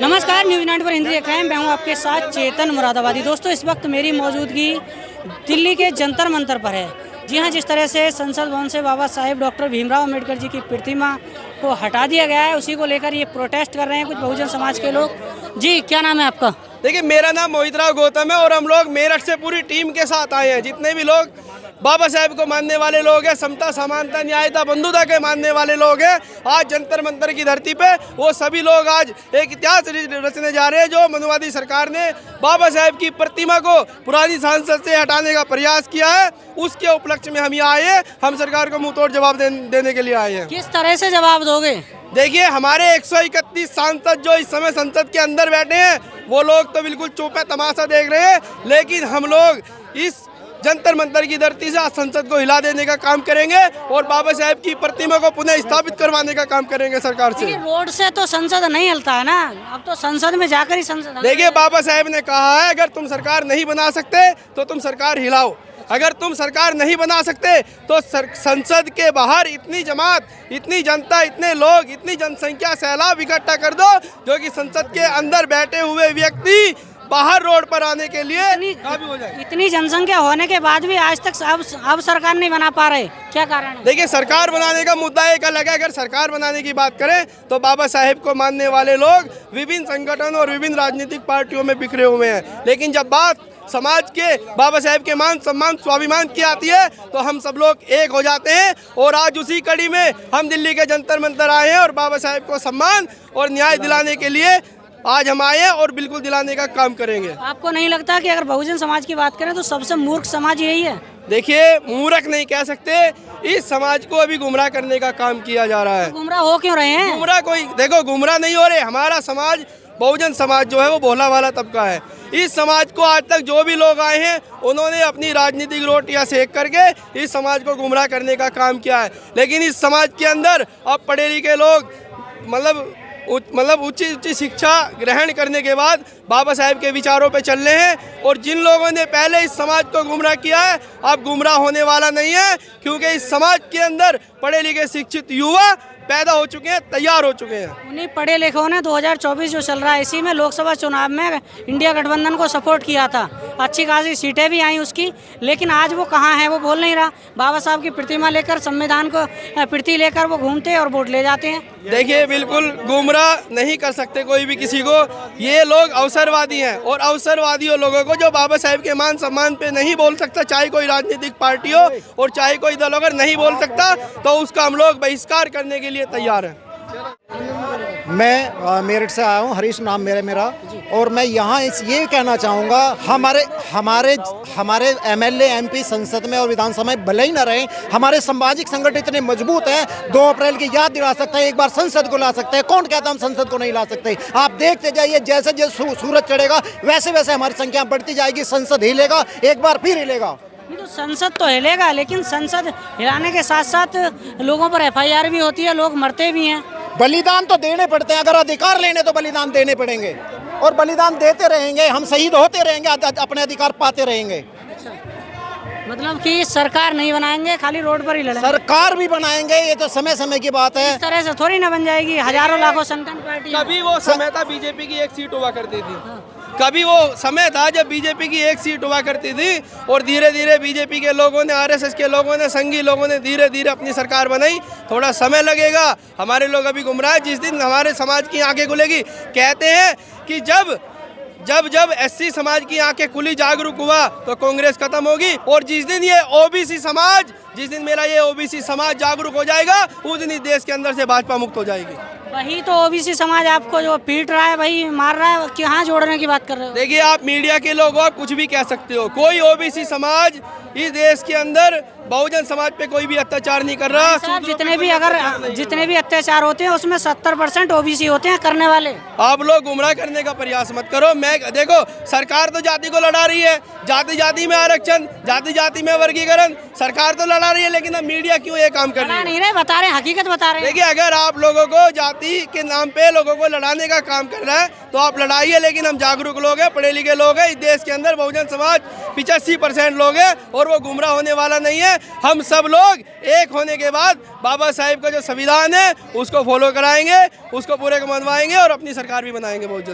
नमस्कार, न्यूज़ 9 पर हिंदी देख रहे हैं। मैं हूं आपके साथ चेतन मुरादाबादी। दोस्तों, इस वक्त मेरी मौजूदगी दिल्ली के जंतर मंतर पर है। जी हां, जिस तरह से संसद भवन से बाबा साहेब डॉक्टर भीमराव अम्बेडकर जी की प्रतिमा को हटा दिया गया है, उसी को लेकर ये प्रोटेस्ट कर रहे हैं कुछ बहुजन समाज के लोग। जी, क्या नाम है आपका? देखिए, मेरा नाम मोहितराव गौतम है और हम लोग मेरठ से पूरी टीम के साथ आए हैं। जितने भी लोग बाबा साहेब को मानने वाले लोग हैं, समता समानता न्यायता बंधुता के मानने वाले लोग हैं, आज जंतर मंतर की धरती पे वो सभी लोग आज एक इतिहास रचने जा रहे हैं। जो मनुवादी सरकार ने बाबा साहेब की प्रतिमा को पुरानी संसद से हटाने का प्रयास किया है, उसके उपलक्ष्य में हम यहाँ आए हैं। हम सरकार को मुंह तोड़ जवाब देने के लिए आए हैं। किस तरह से जवाब दोगे? देखिए, हमारे 131 सांसद जो इस समय संसद के अंदर बैठे हैं, वो लोग तो बिल्कुल चुप है, तमाशा देख रहे हैं। लेकिन हम लोग इस जंतर मंतर की धरती से आज संसद को हिला देने का काम करेंगे और बाबा साहेब की प्रतिमा को पुनः स्थापित करवाने का काम करेंगे सरकार से। रोड से तो संसद नहीं हिलता है ना, अब तो संसद में जाकर ही संसद। देखिए, बाबा साहेब ने कहा है, अगर तुम सरकार नहीं बना सकते तो तुम सरकार हिलाओ। अगर तुम सरकार नहीं बना सकते तो संसद के बाहर इतनी जमात, इतनी जनता, इतने लोग, इतनी जनसंख्या सैलाब इकट्ठा कर दो जो कि संसद के अंदर बैठे हुए व्यक्ति बाहर रोड पर आने के लिए काबिल हो जाए। इतनी जनसंख्या होने के बाद भी आज तक अब सरकार नहीं बना पा रहे, क्या कारण है? देखिए, सरकार बनाने का मुद्दा एक अलग है। अगर सरकार बनाने की बात करें तो बाबा साहेब को मानने वाले लोग विभिन्न संगठन और विभिन्न राजनीतिक पार्टियों में बिखरे हुए हैं। लेकिन जब बात समाज के बाबा साहेब के मान सम्मान स्वाभिमान की आती है तो हम सब लोग एक हो जाते हैं। और आज उसी कड़ी में हम दिल्ली के जंतर मंतर आए हैं और बाबा साहेब को सम्मान और न्याय दिलाने के लिए आज हम आए हैं और बिल्कुल दिलाने का काम करेंगे। आपको नहीं लगता कि अगर बहुजन समाज की बात करें तो सबसे मूर्ख समाज यही है? देखिए, मूर्ख नहीं कह सकते, इस समाज को अभी गुमराह करने का काम किया जा रहा है। तो गुमराह हो क्यों रहे हैं? गुमराह कोई, देखो, गुमराह नहीं हो रहे। हमारा समाज, बहुजन समाज जो है वो भोला वाला तबका है। इस समाज को आज तक जो भी लोग आए हैं उन्होंने अपनी राजनीतिक रोटियां सेक करके इस समाज को गुमराह करने का काम किया है। लेकिन इस समाज के अंदर अब पढ़े लिखे लोग मतलब उच्च शिक्षा ग्रहण करने के बाद बाबा साहेब के विचारों पे चल रहे हैं। और जिन लोगों ने पहले इस समाज को गुमराह किया है, अब गुमराह होने वाला नहीं है, क्योंकि इस समाज के अंदर पढ़े लिखे शिक्षित युवा पैदा हो चुके हैं, तैयार हो चुके हैं। उन्हीं पढ़े लिखों ने 2024 जो चल रहा है, इसी में लोकसभा चुनाव में इंडिया गठबंधन को सपोर्ट किया था। अच्छी खासी सीटें भी आई उसकी, लेकिन आज वो कहाँ है वो बोल नहीं रहा। बाबा साहब की प्रतिमा लेकर, संविधान को प्रति लेकर वो घूमते और वोट ले जाते हैं। देखिए, बिल्कुल गुमराह नहीं कर सकते कोई भी किसी को। ये लोग अवसरवादी हैं और अवसरवादियों लोगों को जो बाबा साहेब के मान सम्मान पे नहीं बोल सकता, चाहे कोई राजनीतिक पार्टी हो और चाहे कोई दल, अगर नहीं बोल सकता तो उसका हम लोग बहिष्कार करने के लिए तैयार हैं। मैं मेरठ से आया हूँ, हरीश नाम मेरा और मैं यहाँ ये कहना चाहूँगा, हमारे एमएलए एमपी संसद में और विधानसभा में भले ही न रहे, हमारे सामाजिक संगठन इतने मजबूत हैं। 2 अप्रैल की याद दिला सकते हैं, एक बार संसद को ला सकते हैं। कौन कहता हम संसद को नहीं ला सकते? आप देखते जाइए, जैसे जैसे सूरज चढ़ेगा वैसे वैसे हमारी संख्या बढ़ती जाएगी। संसद हिलेगा, एक बार फिर हिलेगा। तो संसद तो हिलेगा, लेकिन संसद हिलाने के साथ साथ लोगों पर FIR भी होती है, लोग मरते भी हैं। बलिदान तो देने पड़ते हैं। अगर अधिकार लेने तो बलिदान देने पड़ेंगे और बलिदान देते रहेंगे, हम शहीद होते रहेंगे, अपने अधिकार पाते रहेंगे। मतलब कि सरकार नहीं बनाएंगे, खाली रोड पर ही लड़ेंगे? सरकार भी बनाएंगे, ये तो समय समय की बात है। इस तरह से थोड़ी ना बन जाएगी। हजारों लाखों संगठन पार्टी, कभी वो समय था बीजेपी की 1 सीट हुआ करती थी। कभी वो समय था जब बीजेपी की 1 सीट हुआ करती थी और धीरे धीरे बीजेपी के लोगों ने, RSS के लोगों ने, संघी लोगों ने धीरे धीरे अपनी सरकार बनाई। थोड़ा समय लगेगा। हमारे लोग अभी गुमराह। जिस दिन हमारे समाज की आंखें खुलेगी, कहते हैं कि जब SC समाज की आंखें खुली, जागरूक हुआ, तो कांग्रेस खत्म होगी। और जिस दिन ये OBC समाज, जिस दिन मेरा ये OBC समाज जागरूक हो जाएगा, उस दिन इस देश के अंदर से भाजपा मुक्त हो जाएगी। वही तो OBC समाज आपको जो पीट रहा है, वही मार रहा है, कहाँ जोड़ने की बात कर रहे हो? देखिए, आप मीडिया के लोग और कुछ भी कह सकते हो, कोई OBC समाज इस देश के अंदर बहुजन समाज पे कोई भी अत्याचार नहीं कर रहा। जितने भी अत्याचार होते हैं उसमें 70% OBC होते हैं करने वाले। आप लोग गुमराह करने का प्रयास मत करो। देखो, सरकार तो जाति को लड़ा रही है, जाति जाति में आरक्षण, जाति जाति में वर्गीकरण, सरकार तो लड़ा रही है। लेकिन अब मीडिया क्यों ये काम कर रही है? नहीं रहे, बता रहे हैं, हकीकत बता रहे हैं। देखिए, अगर आप लोगों को जाति के नाम पे लोगों को लड़ाने का काम कर रहा है तो आप लड़ाइए, लेकिन हम जागरूक लोग हैं, पढ़े लिखे लोग हैं। इस देश के अंदर बहुजन समाज 85% लोग हैं और वो गुमराह होने वाला नहीं है। हम सब लोग एक होने के बाद बाबा साहेब का जो संविधान है उसको फॉलो कराएंगे, उसको पूरे को मनवाएंगे और अपनी सरकार भी बनाएंगे बहुत जल्द।